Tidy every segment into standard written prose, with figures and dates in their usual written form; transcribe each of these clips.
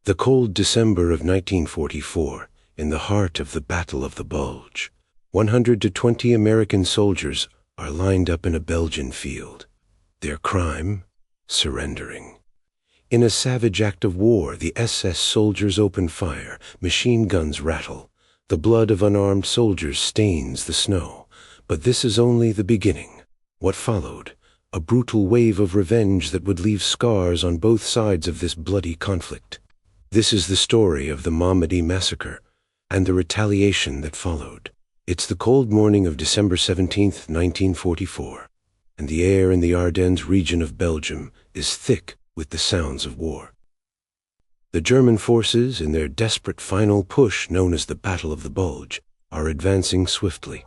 The cold December of 1944, in the heart of the Battle of the Bulge, 120 American soldiers are lined up in a Belgian field. Their crime? Surrendering. In a savage act of war, the SS soldiers open fire, machine guns rattle. The blood of unarmed soldiers stains the snow. But this is only the beginning. What followed? A brutal wave of revenge that would leave scars on both sides of this bloody conflict. This is the story of the Malmedy Massacre and the retaliation that followed. It's the cold morning of December 17, 1944, and the air in the Ardennes region of Belgium is thick with the sounds of war. The German forces, in their desperate final push known as the Battle of the Bulge, are advancing swiftly.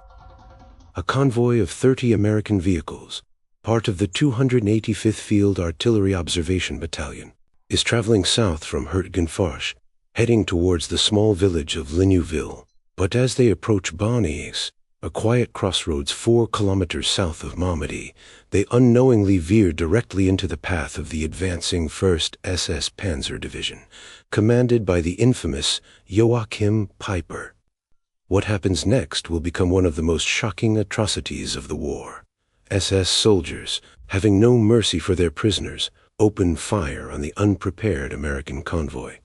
A convoy of 30 American vehicles, part of the 285th Field Artillery Observation Battalion, is traveling south from Hertgenforsch, heading towards the small village of Ligneville. But as they approach Bonnies, a quiet crossroads 4 kilometers south of Malmedy, they unknowingly veer directly into the path of the advancing 1st SS Panzer Division, commanded by the infamous Joachim Peiper. What happens next will become one of the most shocking atrocities of the war. SS soldiers, having no mercy for their prisoners, open fire on the unprepared American convoy.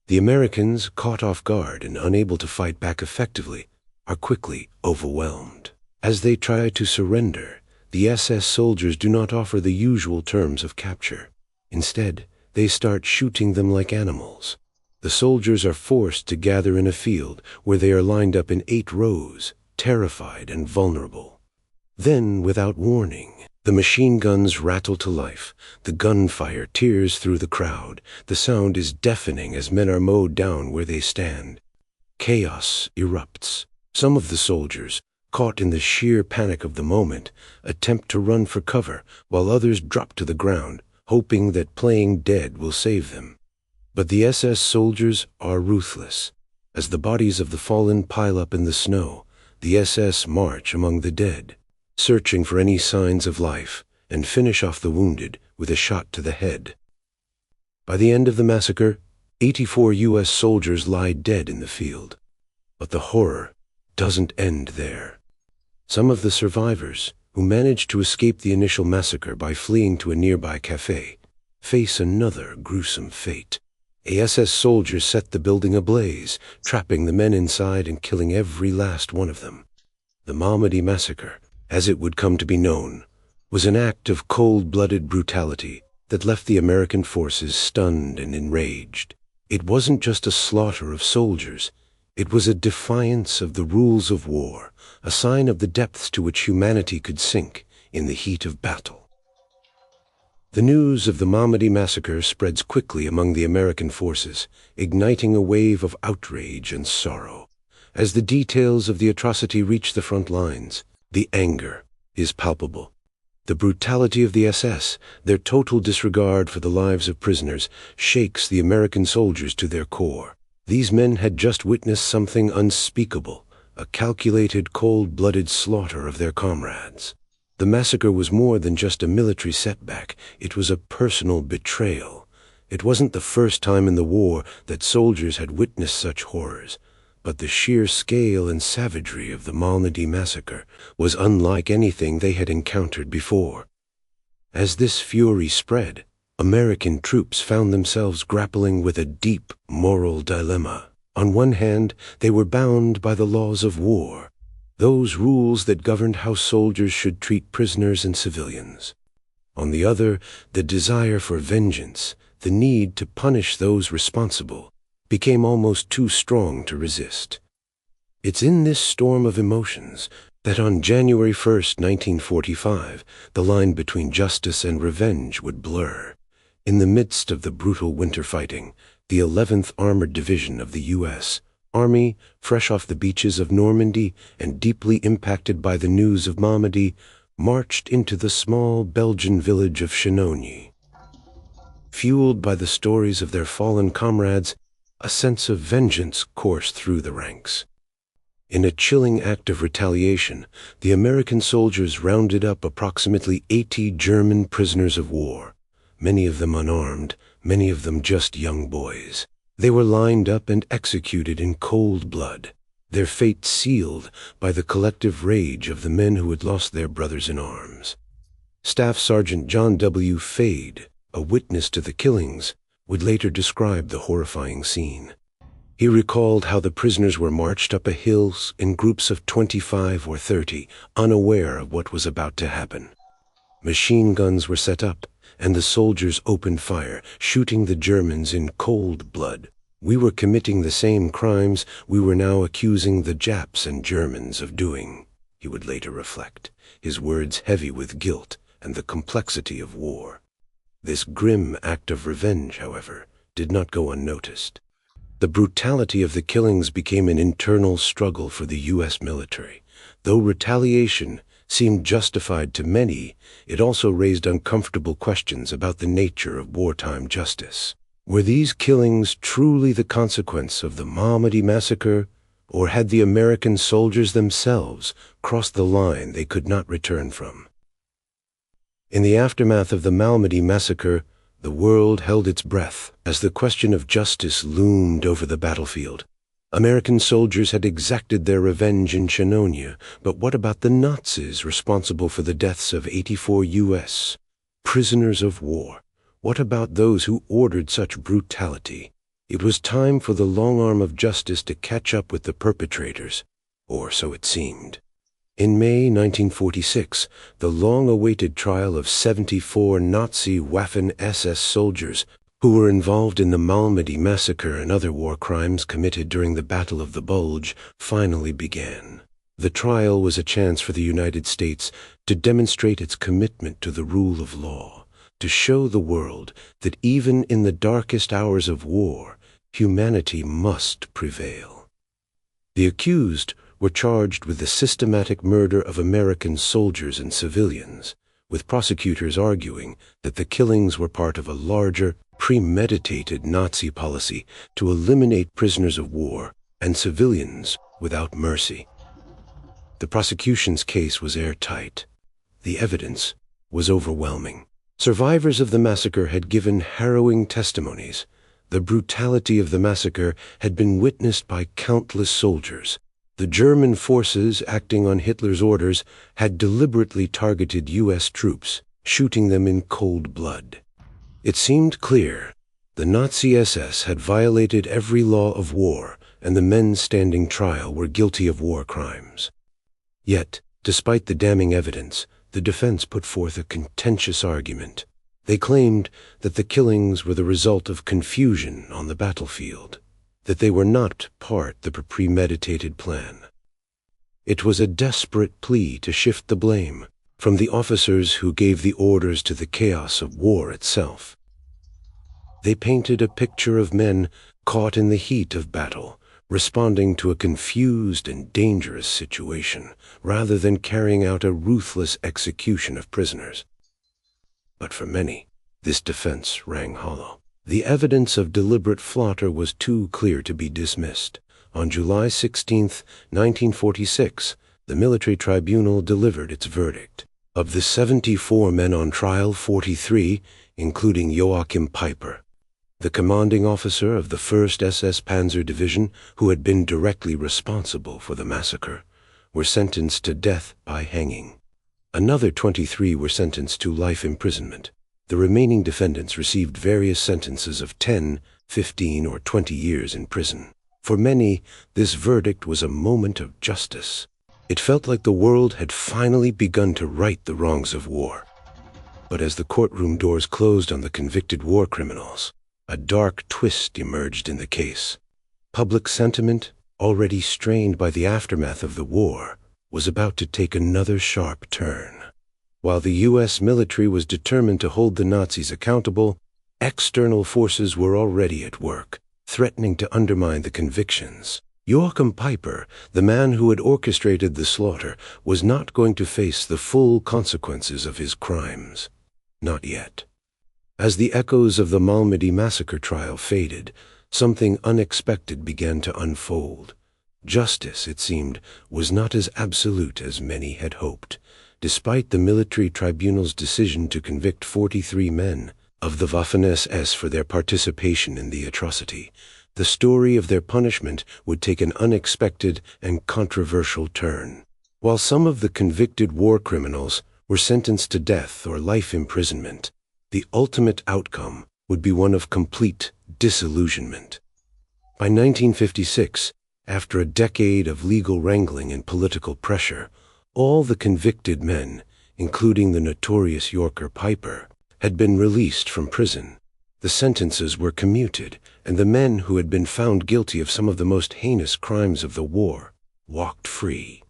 The Americans, caught off guard and unable to fight back effectively, are quickly overwhelmed. As they try to surrender, the SS soldiers do not offer the usual terms of capture. Instead, they start shooting them like animals. The soldiers are forced to gather in a field where they are lined up in 8 rows, terrified and vulnerable. Then, without warning, the machine guns rattle to life. The gunfire tears through the crowd. The sound is deafening as men are mowed down where they stand. Chaos erupts. Some of the soldiers, caught in the sheer panic of the moment, attempt to run for cover, while others drop to the ground, hoping that playing dead will save them. But the SS soldiers are ruthless. As the bodies of the fallen pile up in the snow, the SS march among the dead, searching for any signs of life, and finish off the wounded with a shot to the head. By the end of the massacre, 84 U.S. soldiers lie dead in the field. But the horror doesn't end there. Some of the survivors, who managed to escape the initial massacre by fleeing to a nearby cafe, face another gruesome fate. A SS soldier set the building ablaze, trapping the men inside and killing every last one of them. The Malmedy Massacre, as it would come to be known, was an act of cold-blooded brutality that left the American forces stunned and enraged. It wasn't just a slaughter of soldiers. It was a defiance of the rules of war, a sign of the depths to which humanity could sink in the heat of battle. The news of the Malmedy Massacre spreads quickly among the American forces, igniting a wave of outrage and sorrow. As the details of the atrocity reach the front lines, the anger is palpable. The brutality of the SS, their total disregard for the lives of prisoners, shakes the American soldiers to their core. These men had just witnessed something unspeakable, a calculated, cold-blooded slaughter of their comrades. The massacre was more than just a military setback. It was a personal betrayal. It wasn't the first time in the war that soldiers had witnessed such horrors. But the sheer scale and savagery of the Malmedy Massacre was unlike anything they had encountered before. As this fury spread, American troops found themselves grappling with a deep moral dilemma. On one hand, they were bound by the laws of war, those rules that governed how soldiers should treat prisoners and civilians. On the other, the desire for vengeance, the need to punish those responsible, became almost too strong to resist. It's in this storm of emotions that on January 1st, 1945, the line between justice and revenge would blur. In the midst of the brutal winter fighting, the 11th Armored Division of the U.S. Army, fresh off the beaches of Normandy and deeply impacted by the news of Malmedy, marched into the small Belgian village of Chenogny. Fueled by the stories of their fallen comrades, a sense of vengeance coursed through the ranks. In a chilling act of retaliation, the American soldiers rounded up approximately 80 German prisoners of war, many of them unarmed, many of them just young boys. They were lined up and executed in cold blood, their fate sealed by the collective rage of the men who had lost their brothers in arms. Staff Sergeant John W. Fade, a witness to the killings, would later describe the horrifying scene. He recalled how the prisoners were marched up a hill in groups of 25 or 30, unaware of what was about to happen. Machine guns were set up, and the soldiers opened fire, shooting the Germans in cold blood. We were committing the same crimes we were now accusing the Japs and Germans of doing, he would later reflect, his words heavy with guilt and the complexity of war. This grim act of revenge, however, did not go unnoticed. The brutality of the killings became an internal struggle for the U.S. military. Though retaliation seemed justified to many, it also raised uncomfortable questions about the nature of wartime justice. Were these killings truly the consequence of the Malmedy Massacre, or had the American soldiers themselves crossed the line they could not return from? In the aftermath of the Malmedy Massacre, the world held its breath as the question of justice loomed over the battlefield. American soldiers had exacted their revenge in Chechnya, but what about the Nazis responsible for the deaths of 84 U.S. prisoners of war? What about those who ordered such brutality? It was time for the long arm of justice to catch up with the perpetrators, or so it seemed. In May 1946, the long-awaited trial of 74 Nazi Waffen-SS soldiers who were involved in the Malmedy Massacre and other war crimes committed during the Battle of the Bulge finally began. The trial was a chance for the United States to demonstrate its commitment to the rule of law, to show the world that even in the darkest hours of war, humanity must prevail. The accused were charged with the systematic murder of American soldiers and civilians, with prosecutors arguing that the killings were part of a larger, premeditated Nazi policy to eliminate prisoners of war and civilians without mercy. The prosecution's case was airtight. The evidence was overwhelming. Survivors of the massacre had given harrowing testimonies. The brutality of the massacre had been witnessed by countless soldiers. The German forces, acting on Hitler's orders, had deliberately targeted U.S. troops, shooting them in cold blood. It seemed clear the Nazi SS had violated every law of war, and the men standing trial were guilty of war crimes. Yet, despite the damning evidence, the defense put forth a contentious argument. They claimed that the killings were the result of confusion on the battlefield, that they were not part of the premeditated plan. It was a desperate plea to shift the blame from the officers who gave the orders to the chaos of war itself. They painted a picture of men caught in the heat of battle, responding to a confused and dangerous situation, rather than carrying out a ruthless execution of prisoners. But for many, this defense rang hollow. The evidence of deliberate slaughter was too clear to be dismissed. On July 16, 1946, the military tribunal delivered its verdict. Of the 74 men on trial, 43, including Joachim Peiper, the commanding officer of the 1st SS Panzer Division, who had been directly responsible for the massacre, were sentenced to death by hanging. Another 23 were sentenced to life imprisonment. The remaining defendants received various sentences of 10, 15, or 20 years in prison. For many, this verdict was a moment of justice. It felt like the world had finally begun to right the wrongs of war. But as the courtroom doors closed on the convicted war criminals, a dark twist emerged in the case. Public sentiment, already strained by the aftermath of the war, was about to take another sharp turn. While the U.S. military was determined to hold the Nazis accountable, external forces were already at work, threatening to undermine the convictions. Joachim Peiper, the man who had orchestrated the slaughter, was not going to face the full consequences of his crimes. Not yet. As the echoes of the Malmedy Massacre trial faded, something unexpected began to unfold. Justice, it seemed, was not as absolute as many had hoped. Despite the military tribunal's decision to convict 43 men, of the Waffen-SS for their participation in the atrocity, the story of their punishment would take an unexpected and controversial turn. While some of the convicted war criminals were sentenced to death or life imprisonment, the ultimate outcome would be one of complete disillusionment. By 1956, after a decade of legal wrangling and political pressure, all the convicted men, including the notorious Yorker Piper, had been released from prison. The sentences were commuted, and the men who had been found guilty of some of the most heinous crimes of the war walked free.